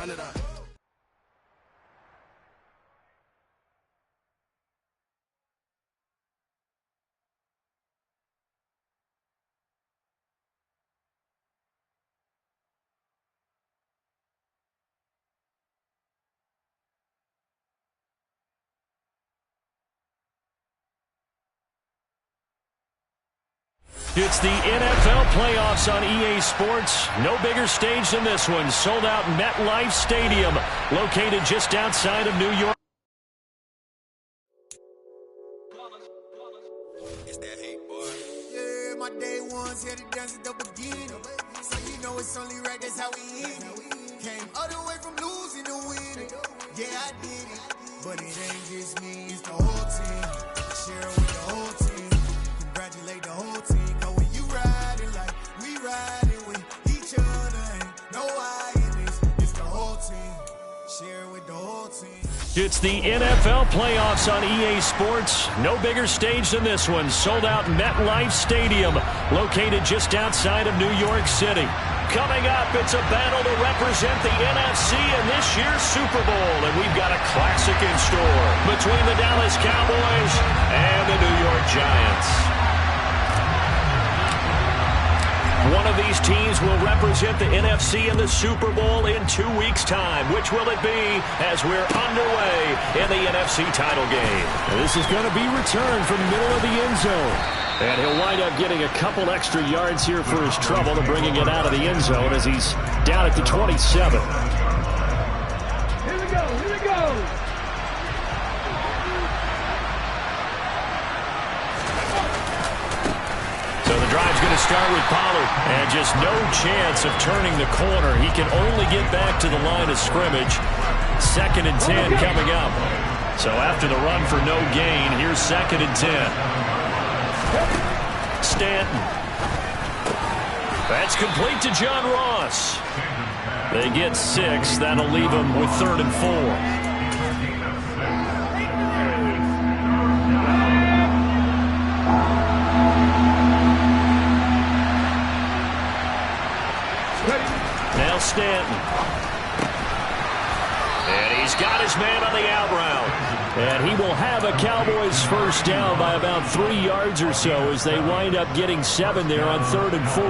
Run it up. It's the NFL playoffs on EA Sports. No bigger stage than this one. Sold out MetLife Stadium, located just outside of New York. It's that hate, boy. Yeah, my day ones here to dance at the beginning. So you know it's only right, that's how we eat it. Came all the way from losing to winning. Yeah, I did it. But it ain't just me, it's the whole team. Share it with the whole team. Congratulate the whole team. Cause when you riding like we riding with each other, ain't no I in this. It's the whole team. Share it with the whole team. It's the NFL playoffs on EA Sports. No bigger stage than this one. Sold out MetLife Stadium, located just outside of New York City. Coming up, it's a battle to represent the NFC in this year's Super Bowl. And we've got a classic in store between the Dallas Cowboys and the New York Giants. One of these teams will represent the NFC in the Super Bowl in 2 weeks' time. Which will it be as we're underway in the NFC title game? This is going to be returned from the middle of the end zone. And he'll wind up getting a couple extra yards here for his trouble to bringing it out of the end zone as he's down at the 27. Here we go, here we go. So the drive's going to start with Pollard. And just no chance of turning the corner. He can only get back to the line of scrimmage. 2nd and 10 coming up. So after the run for no gain, here's 2nd and 10. Stanton. That's complete to John Ross. They get 6. That'll leave them with 3rd and 4. Now Stanton. And he's got his man on the out route. And he will have a Cowboys first down by about 3 yards or so as they wind up getting 7 there on 3rd and 4.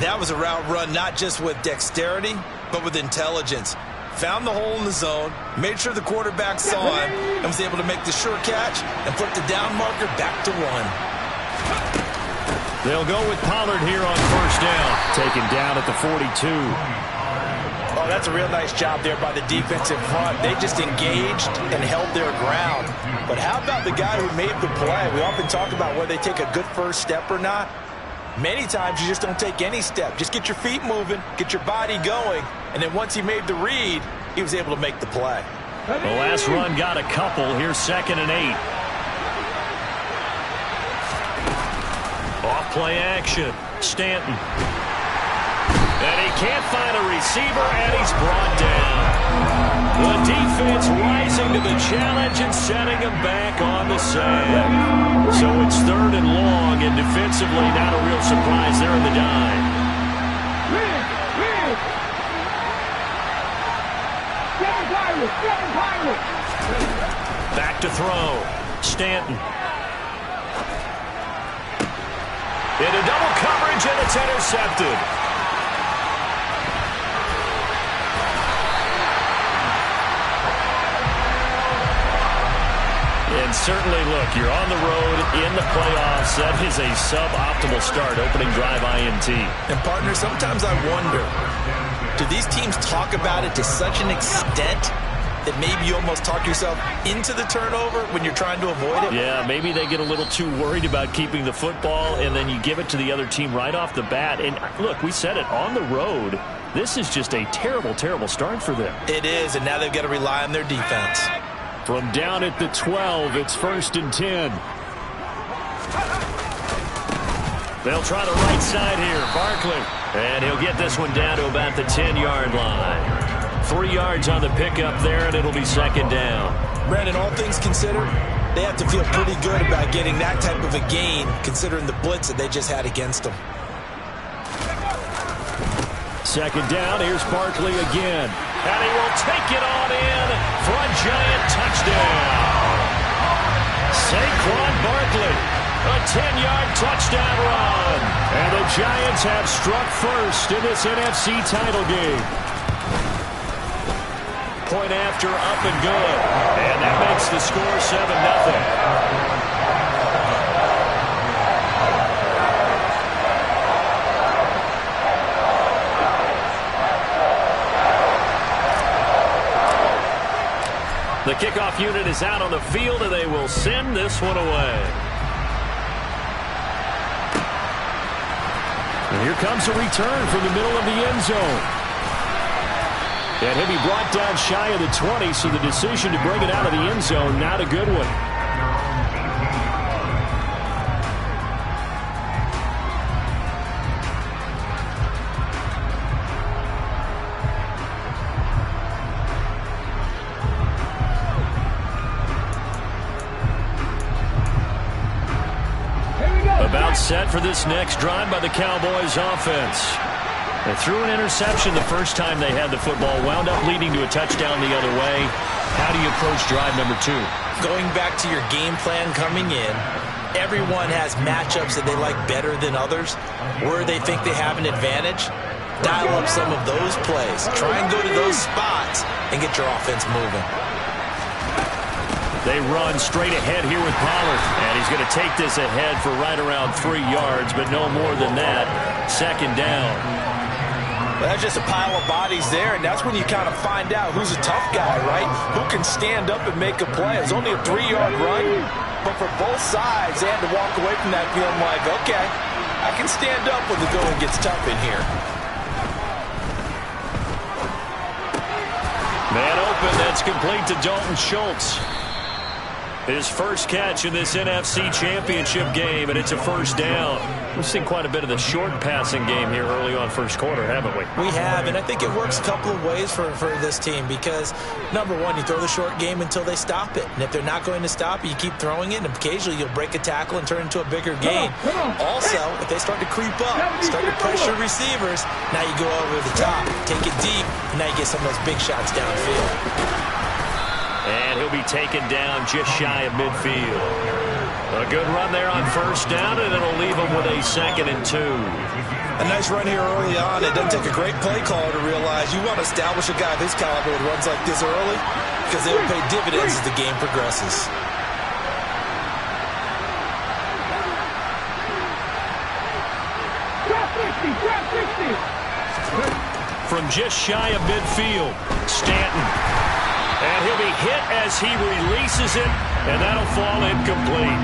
That was a route run not just with dexterity, but with intelligence. Found the hole in the zone, made sure the quarterback saw him, and was able to make the sure catch and put the down marker back to 1. They'll go with Pollard here on first down. Taken down at the 42. Oh, that's a real nice job there by the defensive front. They just engaged and held their ground. But how about the guy who made the play? We often talk about whether they take a good first step or not. Many times you just don't take any step. Just get your feet moving, get your body going, and then once he made the read, he was able to make the play. The last run got a couple. Here's 2nd and 8. Off play action. Stanton. And he can't find a receiver, and he's brought down. The defense rising to the challenge and setting him back on the sand. So it's 3rd and long, and defensively not a real surprise there in the dime. Back to throw. Stanton. Into double coverage, and it's intercepted. And certainly, look, you're on the road in the playoffs. That is a suboptimal start, opening drive INT. And, partner, sometimes I wonder, do these teams talk about it to such an extent that maybe you almost talk yourself into the turnover when you're trying to avoid it? Yeah, maybe they get a little too worried about keeping the football, and then you give it to the other team right off the bat. And, look, we said it, on the road, this is just a terrible, terrible start for them. It is, and now they've got to rely on their defense. From down at the 12, it's 1st and 10. They'll try the right side here. Barkley. And he'll get this one down to about the 10-yard line. 3 yards on the pickup there, and it'll be 2nd down. Brandon, all things considered, they have to feel pretty good about getting that type of a gain, considering the blitz that they just had against them. Second down, here's Barkley again. And he will take it on in for a Giant touchdown. Saquon Barkley, a 10-yard touchdown run. And the Giants have struck first in this NFC title game. Point after, up and good. And that makes the score 7-0. The kickoff unit is out on the field, and they will send this one away. And here comes a return from the middle of the end zone. And he'll be brought down shy of the 20, so the decision to bring it out of the end zone, not a good one. About set for this next drive by the Cowboys offense. They threw an interception the first time they had the football, wound up leading to a touchdown the other way. How do you approach drive number 2? Going back to your game plan coming in, everyone has matchups that they like better than others. Where they think they have an advantage, dial up some of those plays. Try and go to those spots and get your offense moving. They run straight ahead here with Pollard. And he's going to take this ahead for right around 3 yards, but no more than that. Second down. Well, that's just a pile of bodies there, and that's when you kind of find out who's a tough guy, right? Who can stand up and make a play. It was only a 3-yard run, but for both sides, they had to walk away from that feeling like, okay, I can stand up when the going gets tough in here. Man open, that's complete to Dalton Schultz. His first catch in this NFC Championship game, and it's a first down. We've seen quite a bit of the short passing game here early on first quarter, haven't we? We have, and I think it works a couple of ways for this team because, number one, you throw the short game until they stop it. And if they're not going to stop it, you keep throwing it, and occasionally you'll break a tackle and turn it into a bigger gain. Also, if they start to creep up, start to pressure receivers, now you go over the top, take it deep, and now you get some of those big shots downfield. And he'll be taken down just shy of midfield. A good run there on first down, and it'll leave them with a 2nd and 2. A nice run here early on. It doesn't take a great play caller to realize you want to establish a guy this caliber with runs like this early because they'll pay dividends as the game progresses. From just shy of midfield, Stanton. And he'll be hit as he releases it, and that'll fall incomplete.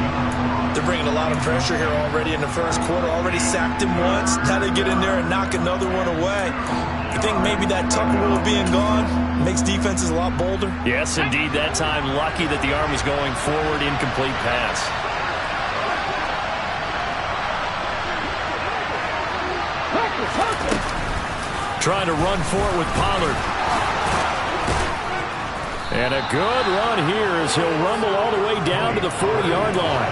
They're bringing a lot of pressure here already in the first quarter. Already sacked him once. Now they get in there and knock another one away. You think maybe that Tucker rule being gone makes defenses a lot bolder? Yes, indeed. That time, lucky that the arm was going forward. Incomplete pass. Trying to run for it with Pollard. And a good run here as he'll rumble all the way down to the 4-yard line.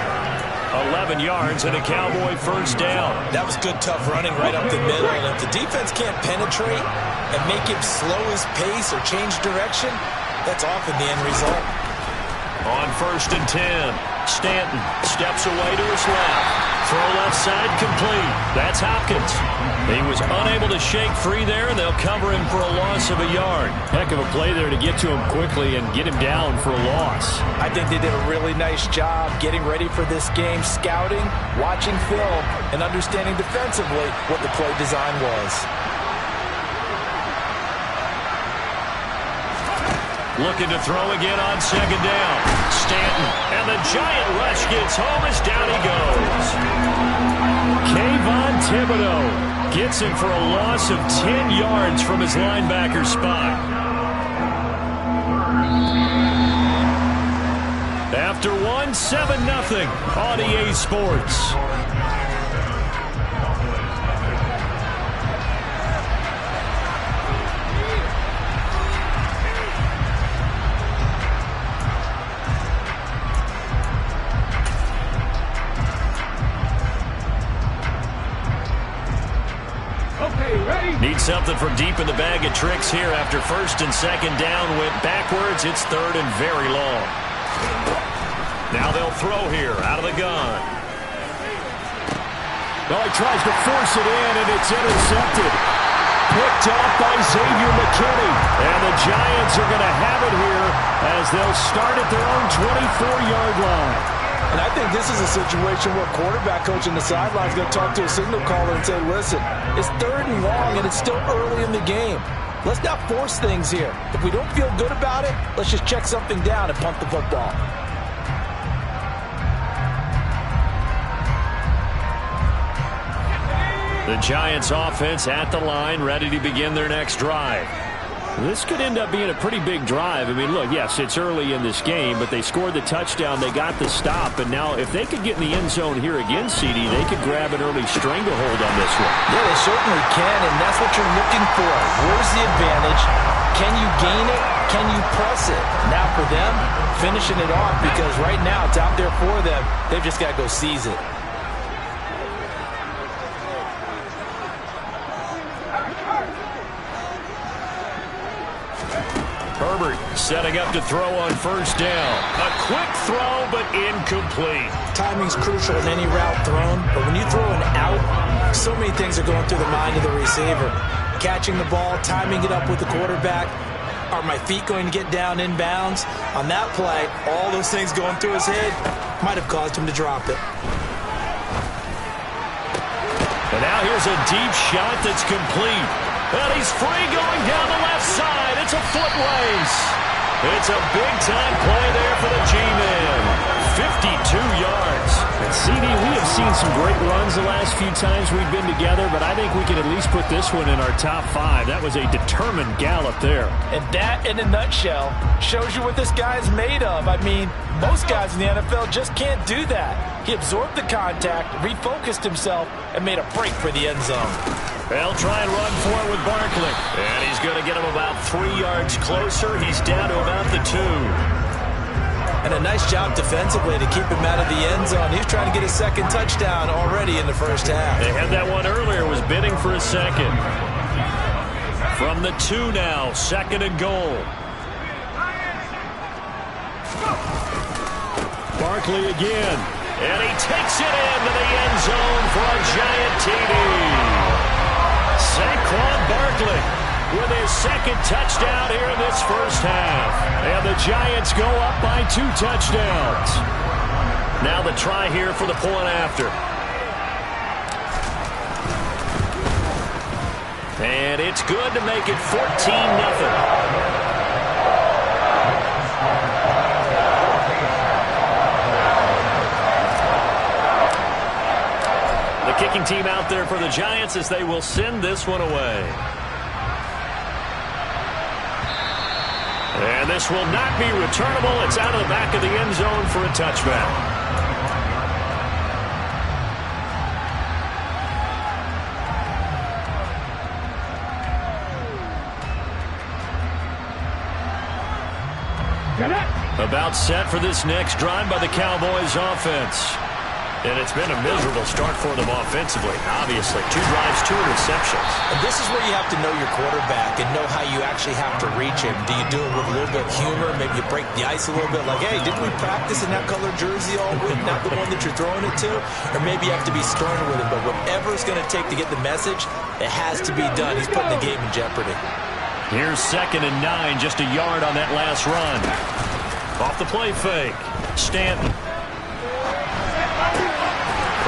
11 yards and a Cowboy first down. That was good, tough running right up the middle. And if the defense can't penetrate and make him slow his pace or change direction, that's often the end result. On 1st and 10, Stanton steps away to his left. Throw left side complete. That's Hopkins. He was unable to shake free there, and they'll cover him for a loss of a yard. Heck of a play there to get to him quickly and get him down for a loss. I think they did a really nice job getting ready for this game, scouting, watching film, and understanding defensively what the play design was. Looking to throw again on 2nd down. Stanton, and the Giant rush gets home as down he goes. Kayvon Thibodeau gets him for a loss of 10 yards from his linebacker spot. After 7-0 on EA Sports. Needs something from deep in the bag of tricks here after first and second down went backwards. It's third and very long. Now they'll throw here out of the gun. Well, he tries to force it in, and it's intercepted. Picked off by Xavier McKinney. And the Giants are going to have it here as they'll start at their own 24-yard line. And I think this is a situation where quarterback coach on the sideline is going to talk to a signal caller and say, listen, it's third and long, and it's still early in the game. Let's not force things here. If we don't feel good about it, let's just check something down and punt the football. The Giants offense at the line, ready to begin their next drive. This could end up being a pretty big drive. I mean, look, yes, it's early in this game, but they scored the touchdown, they got the stop, and now if they could get in the end zone here again, CD, they could grab an early stranglehold on this one. Yeah, they certainly can, and that's what you're looking for. Where's the advantage? Can you gain it? Can you press it? Now for them, finishing it off, because right now it's out there for them. They've just got to go seize it. Herbert setting up to throw on first down. A quick throw, but incomplete. Timing's crucial in any route thrown, but when you throw an out, so many things are going through the mind of the receiver. Catching the ball, timing it up with the quarterback. Are my feet going to get down inbounds? On that play, all those things going through his head might have caused him to drop it. And now here's a deep shot that's complete. And he's free going down the left side. It's a foot race. It's a big-time play there for the G-Man. 52 yards. And CD, we have seen some great runs the last few times we've been together, but I think we can at least put this one in our top 5. That was a determined gallop there. And that, in a nutshell, shows you what this guy's made of. I mean, most guys in the NFL just can't do that. He absorbed the contact, refocused himself, and made a break for the end zone. They'll try and run for it with Barkley. And he's going to get him about 3 yards closer. He's down to about the 2. And a nice job defensively to keep him out of the end zone. He's trying to get his second touchdown already in the first half. They had that one earlier, was bidding for a second. From the 2 now, second and goal. Barkley again. And he takes it into the end zone for a giant TD. Saquon Barkley with his second touchdown here in this first half. And the Giants go up by 2 touchdowns. Now the try here for the point after. And it's good to make it 14-0. The kicking team out there for the Giants as they will send this one away. And this will not be returnable. It's out of the back of the end zone for a touchback. About set for this next drive by the Cowboys offense. And it's been a miserable start for them offensively, obviously. 2 drives, 2 interceptions. And this is where you have to know your quarterback and know how you actually have to reach him. Do you do it with a little bit of humor? Maybe you break the ice a little bit, like, hey, didn't we practice in that color jersey all week, not the one that you're throwing it to? Or maybe you have to be stern with him. But whatever it's going to take to get the message, it has to be done. He's putting the game in jeopardy. Here's 2nd and 9, just a yard on that last run. Off the play fake, Stanton.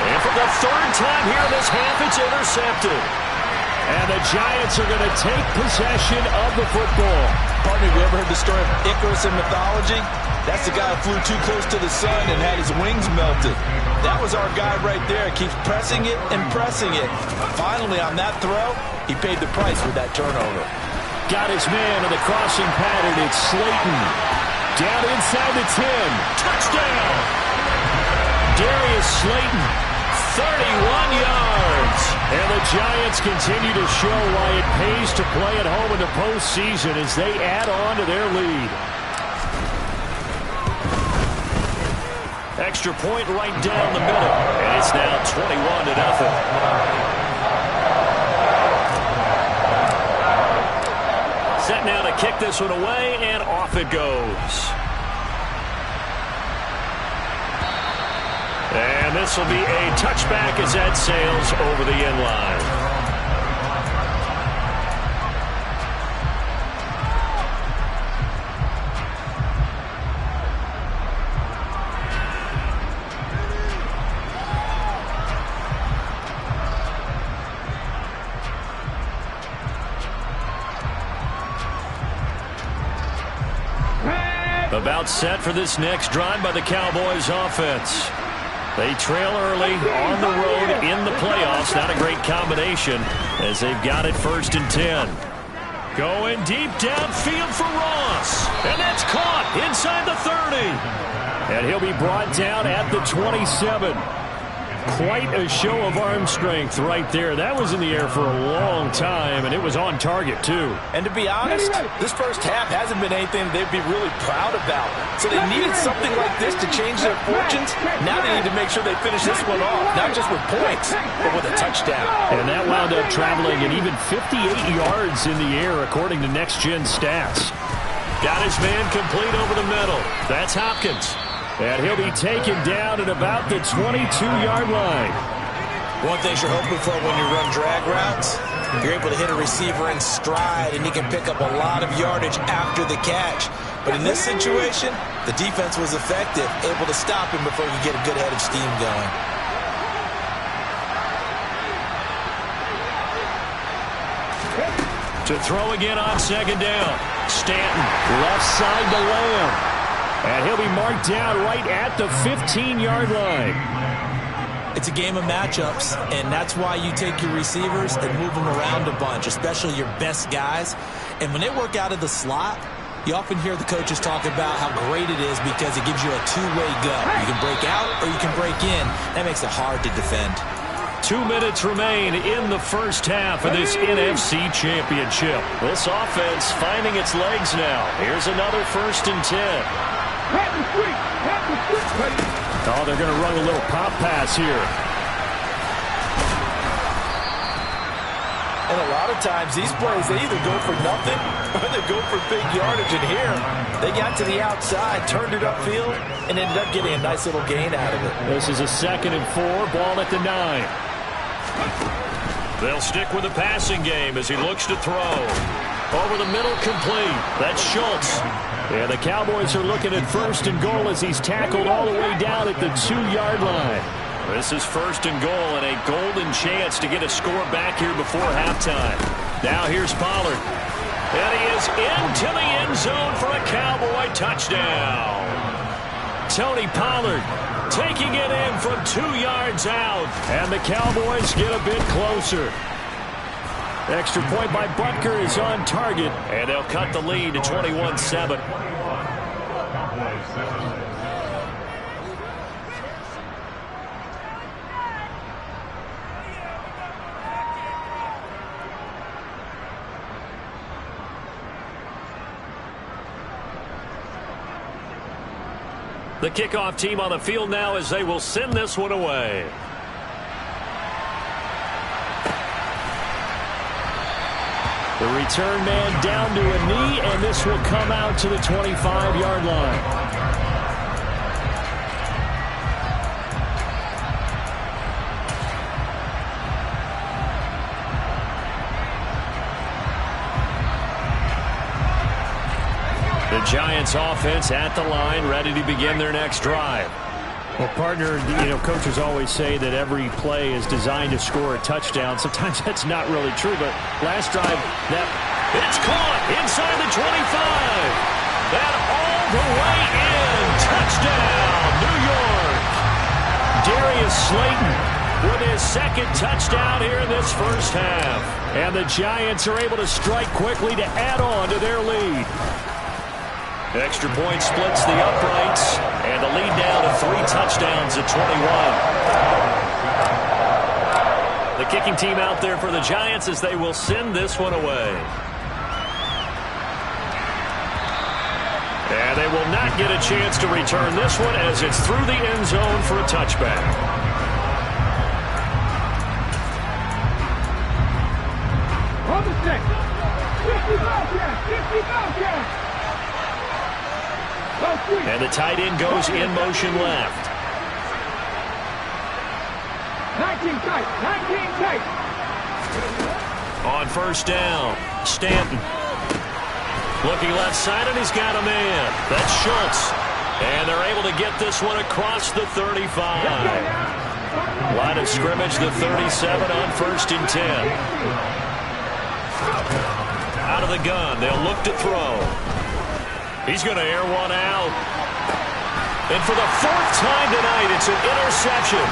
And for the 3rd time here in this half, it's intercepted. And the Giants are going to take possession of the football. Pardon me, we ever heard the story of Icarus in mythology? That's the guy who flew too close to the sun and had his wings melted. That was our guy right there. Keeps pressing it and pressing it. Finally, on that throw, he paid the price with that turnover. Got his man in the crossing pattern. It's Slayton. Down inside the 10. Touchdown! Darius Slayton, 31 yards. And the Giants continue to show why it pays to play at home in the postseason as they add on to their lead. Extra point right down the middle. And it's now 21-0. kick this one away, and off it goes. And this will be a touchback as that sails over the end line. About set for this next drive by the Cowboys offense. They trail early on the road in the playoffs. Not a great combination as they've got it 1st and 10. Going deep downfield for Ross. And that's caught inside the 30. And he'll be brought down at the 27. Quite a show of arm strength right there. That was in the air for a long time, and it was on target, too. And to be honest, this first half hasn't been anything they'd be really proud about. So they needed something like this to change their fortunes. Now they need to make sure they finish this one off, not just with points, but with a touchdown. And that wound up traveling at even 58 yards in the air, according to Next Gen stats. Got his man complete over the middle. That's Hopkins. And he'll be taken down at about the 22-yard line. One thing you're hoping for when you run drag routes, you're able to hit a receiver in stride, and he can pick up a lot of yardage after the catch. But in this situation, the defense was effective, able to stop him before he could get a good head of steam going. To throw again on 2nd down. Stanton, left side to Lamb. And he'll be marked down right at the 15-yard line. It's a game of matchups, and that's why you take your receivers and move them around a bunch, especially your best guys. And when they work out of the slot, you often hear the coaches talk about how great it is because it gives you a two-way go. You can break out or you can break in. That makes it hard to defend. 2 minutes remain in the first half of this NFC Championship. This offense finding its legs now. Here's another 1st and 10. Oh, they're going to run a little pop pass here. And a lot of times, these plays, they either go for nothing or they go for big yardage. And here, they got to the outside, turned it upfield, and ended up getting a nice little gain out of it. This is a 2nd and 4, ball at the 9. They'll stick with the passing game as he looks to throw. Over the middle, complete. That's Schultz. Yeah, the Cowboys are looking at 1st and goal as he's tackled all the way down at the 2-yard line. This is 1st and goal and a golden chance to get a score back here before halftime. Now here's Pollard. And he is into the end zone for a Cowboy touchdown. Tony Pollard taking it in from 2 yards out. And the Cowboys get a bit closer. Extra point by Butker is on target, and they'll cut the lead to 21-7. The kickoff team on the field now as they will send this one away. The return man down to a knee, and this will come out to the 25-yard line. The Giants offense at the line, ready to begin their next drive. Well, partner, coaches always say that every play is designed to score a touchdown. Sometimes that's not really true, but last drive, it's caught inside the 25. That all the way in. Touchdown, New York. Darius Slayton with his 2nd touchdown here in this first half. And the Giants are able to strike quickly to add on to their lead. Extra point splits the uprights, and the lead down to 3 touchdowns at 21. The kicking team out there for the Giants as they will send this one away. And they will not get a chance to return this one as it's through the end zone for a touchback. On the 6. 50 yards, 50 And the tight end goes in motion left. 19 tight, 19 tight. On first down, Stanton. Looking left side, and he's got a man. That's Schultz. And they're able to get this one across the 35. Line of scrimmage, the 37 on 1st and 10. Out of the gun, they'll look to throw. He's going to air one out. And for the 4th time tonight, it's an interception.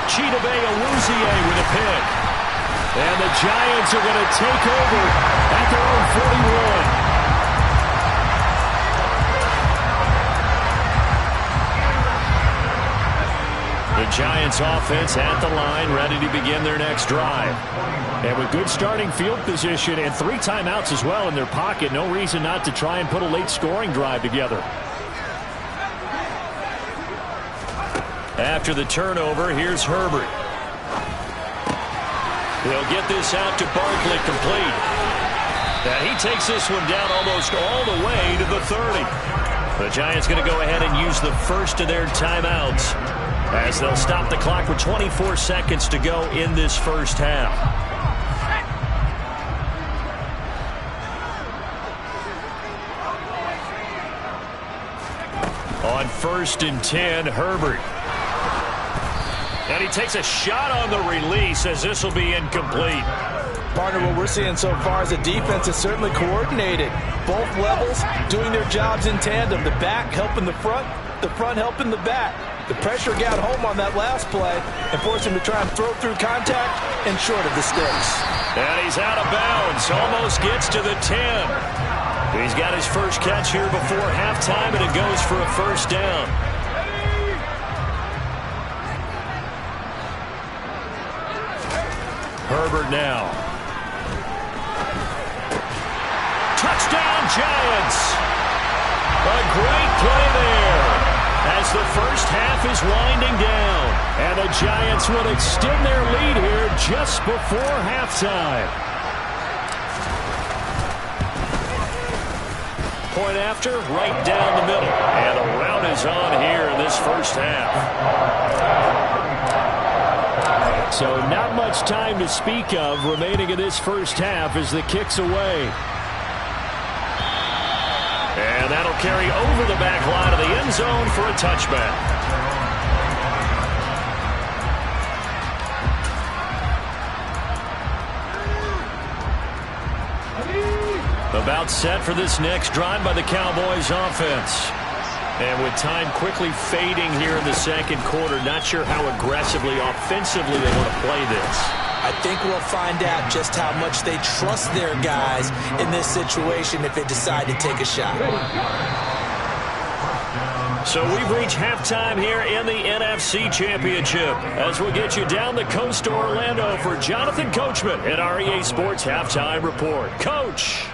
Chidobe Awuzie with a pick. And the Giants are going to take over at their own 41. The Giants offense at the line, ready to begin their next drive. And with good starting field position and 3 timeouts as well in their pocket, no reason not to try and put a late scoring drive together. After the turnover, here's Herbert. He'll get this out to Barkley, complete. And he takes this one down almost all the way to the 30. The Giants going to go ahead and use the first of their timeouts, as they'll stop the clock with 24 seconds to go in this first half. On 1st and 10, Herbert. And he takes a shot on the release, as this will be incomplete. Partner, what we're seeing so far is the defense is certainly coordinated. Both levels doing their jobs in tandem. The back helping the front helping the back. The pressure got home on that last play and forced him to try and throw through contact and short of the sticks. And he's out of bounds. Almost gets to the 10. He's got his first catch here before halftime, and it goes for a first down. Herbert now. Touchdown, Giants. A great play there, as the first half is winding down. And the Giants will extend their lead here just before halftime. Point after, right down the middle. And the rout is on here in this first half. So not much time to speak of remaining in this first half as the kick's away. And that'll carry over the back line of the end zone for a touchback. About set for this next drive by the Cowboys offense. And with time quickly fading here in the second quarter, not sure how aggressively, offensively they want to play this. I think we'll find out just how much they trust their guys in this situation if they decide to take a shot. So we've reached halftime here in the NFC Championship, as we'll get you down the coast to Orlando for Jonathan Coachman at our EA Sports Halftime Report. Coach.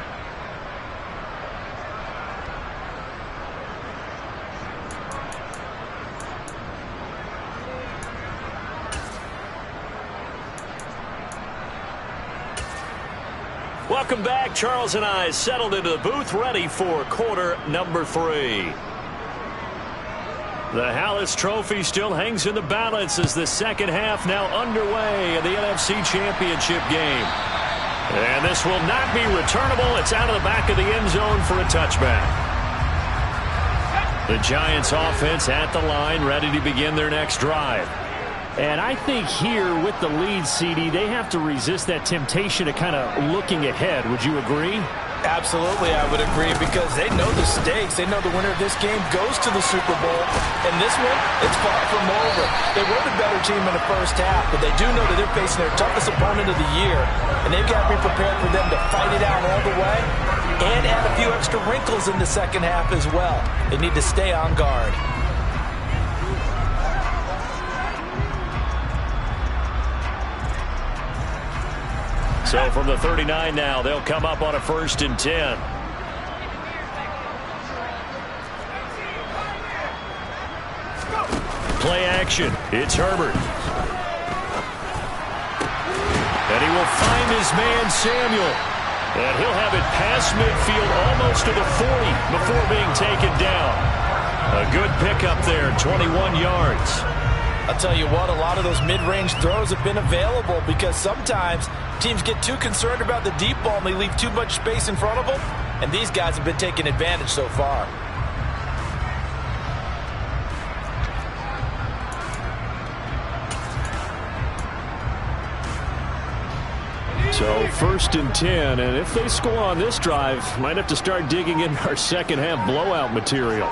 Welcome back. Charles and I settled into the booth, ready for quarter number 3. The Hallis Trophy still hangs in the balance as the second half now underway in the NFC Championship game. And this will not be returnable. It's out of the back of the end zone for a touchback. The Giants offense at the line, ready to begin their next drive. And I think here with the lead, CD, they have to resist that temptation to kind of looking ahead. Would you agree? Absolutely, I would agree, because they know the stakes. They know the winner of this game goes to the Super Bowl. And this one, it's far from over. They were the better team in the first half, but they do know that they're facing their toughest opponent of the year. And they've got to be prepared for them to fight it out all the way and add a few extra wrinkles in the second half as well. They need to stay on guard. So from the 39 now, they'll come up on a 1st and 10. Play action. It's Herbert. And he will find his man Samuel. And he'll have it past midfield almost to the 40 before being taken down. A good pickup there, 21 yards. I'll tell you what, a lot of those mid-range throws have been available because sometimes teams get too concerned about the deep ball and they leave too much space in front of them, and these guys have been taking advantage so far. So 1st and 10, and if they score on this drive, might have to start digging in our second half blowout material.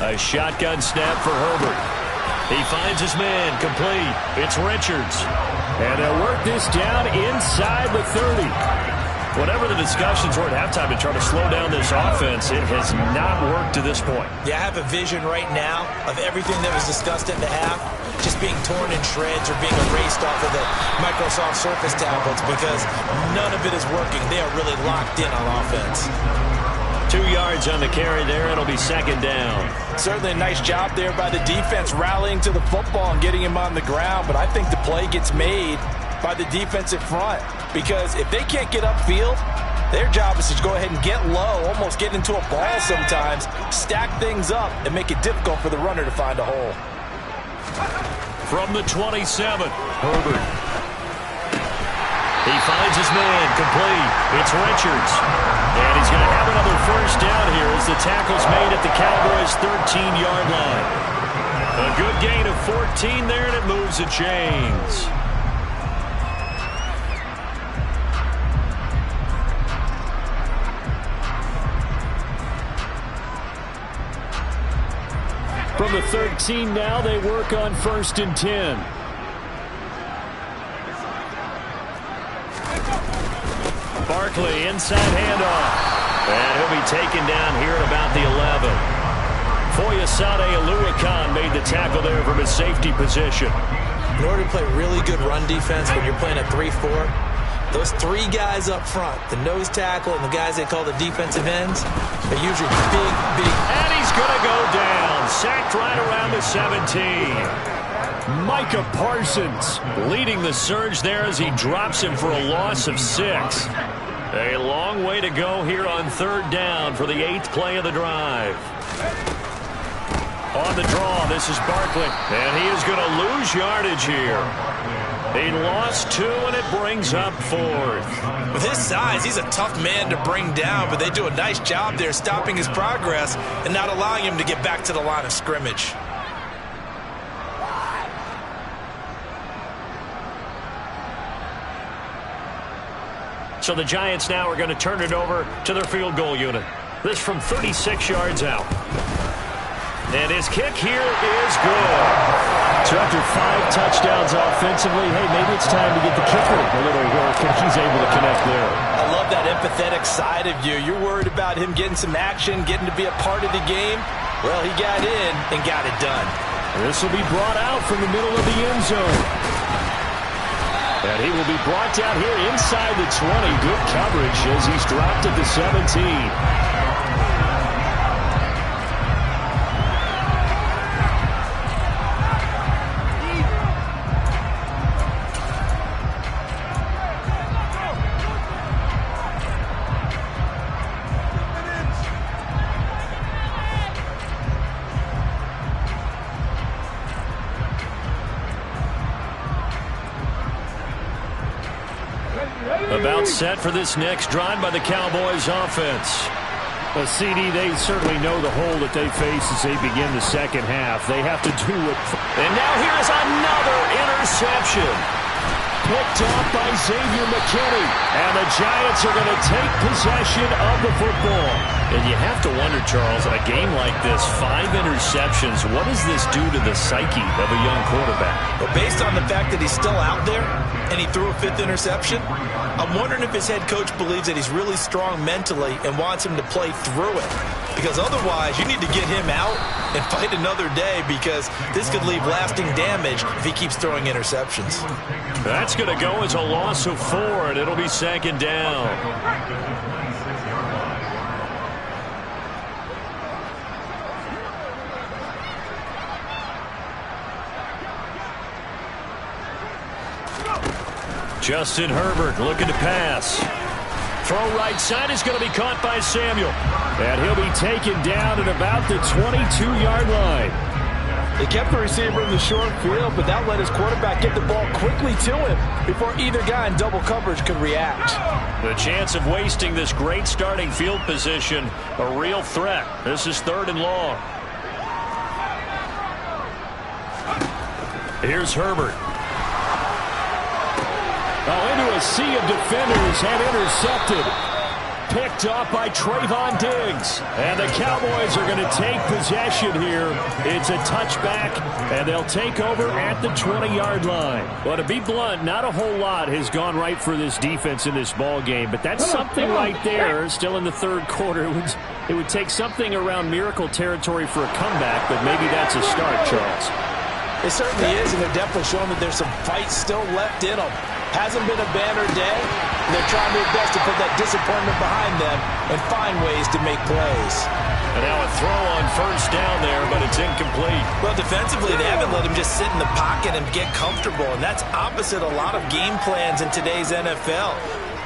A shotgun snap for Herbert. He finds his man, complete. It's Richards. And they'll work this down inside the 30. Whatever the discussions were at halftime to try to slow down this offense, it has not worked to this point. Yeah, I have a vision right now of everything that was discussed at the half just being torn in shreds or being erased off of the Microsoft Surface tablets because none of it is working. They are really locked in on offense. 2 yards on the carry there. It'll be second down. Certainly a nice job there by the defense rallying to the football and getting him on the ground, but I think the play gets made by the defensive front because if they can't get upfield, their job is to go ahead and get low, almost get into a ball sometimes, stack things up, and make it difficult for the runner to find a hole. From the 27, Herbert. He finds his man, complete. It's Richards. And he's going to have another first down here as the tackle's made at the Cowboys' 13-yard line. A good gain of 14 there, and it moves the chains. From the 13 now, they work on 1st and 10. Barkley, inside handoff. And he'll be taken down here at about the 11. Foyesade Oluwakan made the tackle there from his safety position. In order to play really good run defense when you're playing a 3-4, those 3 guys up front, the nose tackle and the guys they call the defensive ends, are usually big. And he's going to go down. Sacked right around the 17. Micah Parsons leading the surge there as he drops him for a loss of 6. A long way to go here on 3rd down for the 8th play of the drive. On the draw, this is Barkley, and he is going to lose yardage here. He lost 2, and it brings up 4th. With his size, he's a tough man to bring down, but they do a nice job there stopping his progress and not allowing him to get back to the line of scrimmage. So the Giants now are going to turn it over to their field goal unit. This from 36 yards out. And his kick here is good. So after 5 touchdowns offensively, hey, maybe it's time to get the kicker a little work, and he's able to connect there. I love that empathetic side of you. You're worried about him getting some action, getting to be a part of the game. Well, he got in and got it done. This will be brought out from the middle of the end zone. And he will be brought down here inside the 20. Good coverage as he's dropped at the 17. About set for this next drive by the Cowboys offense. Well, CD, they certainly know the hole that they face as they begin the second half. They have to do it. And now here's another interception. Picked off by Xavier McKinney. And the Giants are going to take possession of the football. And you have to wonder, Charles, a game like this, 5 interceptions, what does this do to the psyche of a young quarterback? But based on the fact that he's still out there and he threw a 5th interception, I'm wondering if his head coach believes that he's really strong mentally and wants him to play through it. Because otherwise, you need to get him out and fight another day because this could leave lasting damage if he keeps throwing interceptions. That's going to go as a loss of 4, and it'll be second down. Justin Herbert looking to pass. Throw right side is going to be caught by Samuel. And he'll be taken down at about the 22-yard line. They kept the receiver in the short field, but that let his quarterback get the ball quickly to him before either guy in double coverage could react. The chance of wasting this great starting field position, a real threat. This is 3rd and long. Here's Herbert. Into a sea of defenders and intercepted. Picked off by Trayvon Diggs. And the Cowboys are going to take possession here. It's a touchback, and they'll take over at the 20-yard line. Well, to be blunt, not a whole lot has gone right for this defense in this ball game, but that's something right there. Still in the 3rd quarter. It would take something around miracle territory for a comeback, but maybe that's a start, Charles. It certainly is, and they're definitely showing that there's some fight still left in them. Hasn't been a banner day. They're trying their best to put that disappointment behind them and find ways to make plays. And now a throw on 1st down there, but it's incomplete. Well, defensively, they haven't let him just sit in the pocket and get comfortable, and that's opposite a lot of game plans in today's NFL.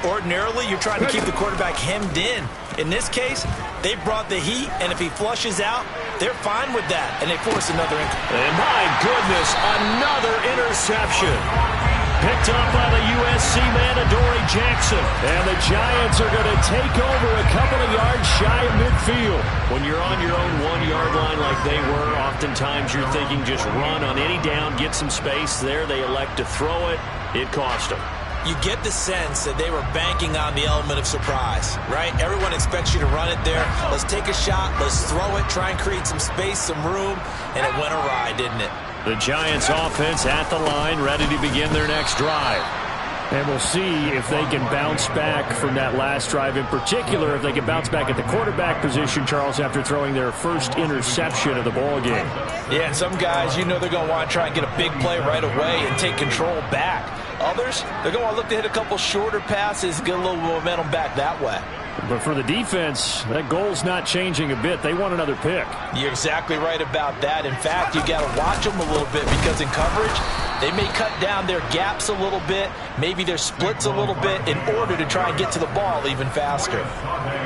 Ordinarily, you're trying to keep the quarterback hemmed in. In this case, they brought the heat, and if he flushes out, they're fine with that, and they force another incomplete. And my goodness, another interception. Picked up by the USC man, Adoree Jackson. And the Giants are going to take over a couple of yards shy of midfield. When you're on your own 1-yard line like they were, oftentimes you're thinking just run on any down, get some space. There they elect to throw it. It cost them. You get the sense that they were banking on the element of surprise, right? Everyone expects you to run it there. Let's take a shot. Let's throw it. Try and create some space, some room. And it went awry, didn't it? The Giants offense at the line, ready to begin their next drive. And we'll see if they can bounce back from that last drive. In particular, if they can bounce back at the quarterback position, Charles, after throwing their first interception of the ball game. Yeah, and some guys, you know they're going to want to try and get a big play right away and take control back. Others, they're going to look to hit a couple shorter passes, get a little momentum back that way. But for the defense, that goal's not changing a bit. They want another pick. You're exactly right about that. In fact, you got to watch them a little bit because in coverage, they may cut down their gaps a little bit, maybe their splits a little bit in order to try and get to the ball even faster.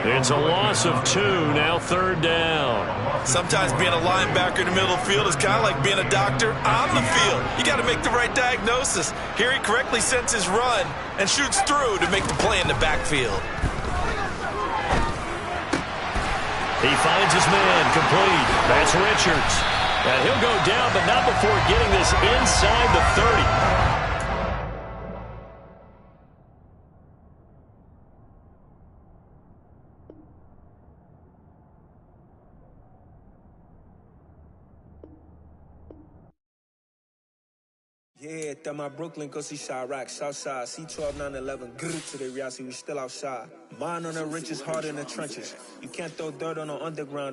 It's a loss of 2, now 3rd down. Sometimes being a linebacker in the middle of the field is kind of like being a doctor on the field. You got to make the right diagnosis. Here he correctly sends his run and shoots through to make the play in the backfield. He finds his man, complete. That's Richards. And he'll go down, but not before getting this inside the 30. Yeah, that my Brooklyn, go see Chirac, Southside, C12, 911, grrr to the reality, we still outside. Mine on the riches, hard in the trenches. You can't throw dirt on the underground.